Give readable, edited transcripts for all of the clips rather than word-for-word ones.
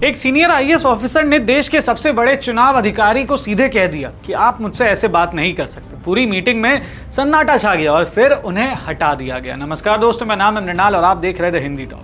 एक senior IAS officer ने देश के सबसे बड़े चुनाव अधिकारी को सीधे कह दिया कि आप मुझसे ऐसे बात नहीं कर सकते। पूरी मीटिंग में सन्नाटा छा गया और फिर उन्हें हटा दिया गया। नमस्कार दोस्तों, मैं नाम है मृणाल और आप देख रहे थे हिंदी टॉप।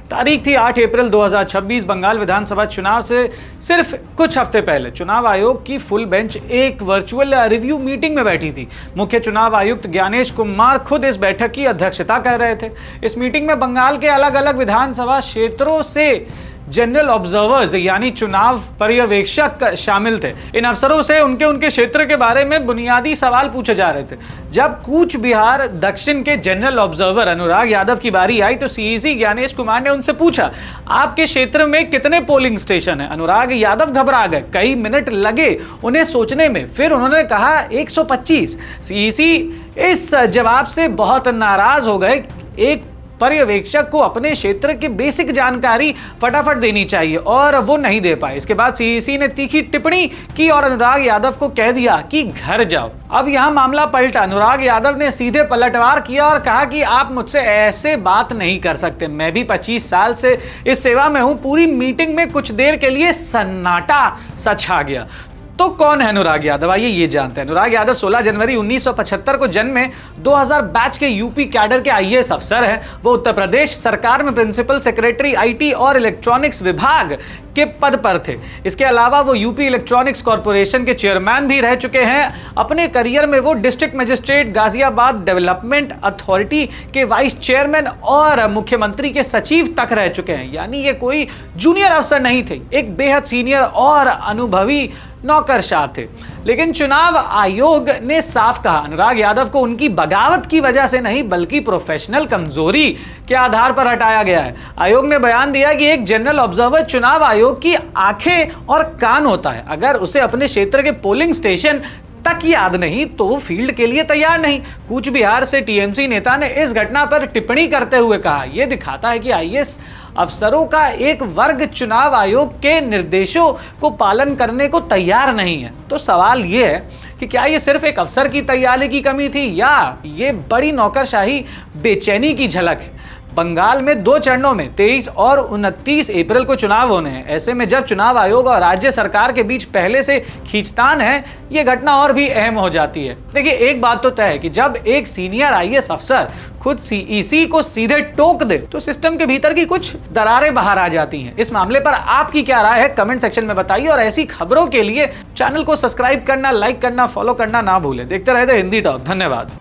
तारीख थी 8 अप्रैल 2026। बंगाल विधानसभा चुनाव से सिर्फ कुछ हफ्ते पहले चुनाव आयोग की फुल बेंच एक वर्चुअल रिव्यू मीटिंग में बैठी थी। मुख्य चुनाव आयुक्त ज्ञानेश कुमार खुद इस बैठक की अध्यक्षता कर रहे थे। इस मीटिंग में बंगाल के अलग अलग विधानसभा क्षेत्रों से जनरल ऑब्जर्वर्स यानी चुनाव पर्यवेक्षक शामिल थे। इन अफसरों से उनके क्षेत्र के बारे में बुनियादी सवाल पूछे जा रहे थे। जब कूच बिहार दक्षिण के जनरल ऑब्जर्वर अनुराग यादव की बारी आई तो सीईसी ज्ञानेश कुमार ने उनसे पूछा, आपके क्षेत्र में कितने पोलिंग स्टेशन है? अनुराग यादव घबरा गए, कई मिनट लगे उन्हें सोचने में, फिर उन्होंने कहा 125। सीईसी इस जवाब से बहुत नाराज हो गए। एक पर्यवेक्षक को अपने क्षेत्र की बेसिक जानकारी फटाफट देनी चाहिए और वो नहीं दे पाए। इसके बाद सीईसी ने तीखी टिप्पणी की और अनुराग यादव को कह दिया कि घर जाओ। अब यहां मामला पलटा। अनुराग यादव ने सीधे पलटवार किया और कहा कि आप मुझसे ऐसे बात नहीं कर सकते। मैं भी 25 साल से इस सेवा में हूं। पूरी मीटिंग में कुछ देर के लिए सन्नाटा सा छा गया। तो कौन है अनुराग यादव? आइए ये जानते हैं। अनुराग यादव 16 जनवरी 1975 को जन्मे 2000 बैच के यूपी कैडर के आईएएस अफसर हैं। वो उत्तर प्रदेश सरकार में प्रिंसिपल सेक्रेटरी आईटी और इलेक्ट्रॉनिक्स विभाग के पद पर थे। इसके अलावा वो यूपी इलेक्ट्रॉनिक्स कॉर्पोरेशन के चेयरमैन भी रह चुके हैं। अपने करियर में वो district magistrate Ghaziabad development authority के वाइस चेयरमैन और मुख्यमंत्री के सचिव तक रह चुके हैं। यानी ये कोई जूनियर अफसर नहीं थे, एक बेहद सीनियर और अनुभवी नौकरशाह थे। लेकिन चुनाव आयोग ने साफ कहा, अनुराग यादव को उनकी बगावत की वजह से नहीं बल्कि प्रोफेशनल कमजोरी के आधार पर हटाया गया है। आयोग ने बयान दिया कि एक जनरल ऑब्जर्वर चुनाव आयोग की आंखें और कान होता है। अगर उसे अपने क्षेत्र के पोलिंग स्टेशन तक याद नहीं तो वो फील्ड के लिए तैयार नहीं। कूच बिहार से टीएमसी नेता ने इस घटना पर टिप्पणी करते हुए कहा, यह दिखाता है कि आईएएस अफसरों का एक वर्ग चुनाव आयोग के निर्देशों को पालन करने को तैयार नहीं है। तो सवाल यह है कि क्या ये सिर्फ एक अफसर की तैयारी की कमी थी या ये बड़ी नौकरशाही बेचैनी की झलक है? बंगाल में 2 चरणों में 23 और 29 अप्रैल को चुनाव होने हैं। ऐसे में जब चुनाव आयोग और राज्य सरकार के बीच पहले से खींचतान है, यह घटना और भी अहम हो जाती है। देखिए, एक बात तो तय है कि जब एक सीनियर आईएएस अफसर खुद सीईसी को सीधे टोक दे तो सिस्टम के भीतर की कुछ दरारें बाहर आ जाती हैं। इस मामले पर आपकी क्या राय है? कमेंट सेक्शन में बताइए और ऐसी खबरों के लिए चैनल को सब्सक्राइब करना, लाइक करना, फॉलो करना ना भूलें। देखते रहे थे हिंदी टॉप। धन्यवाद।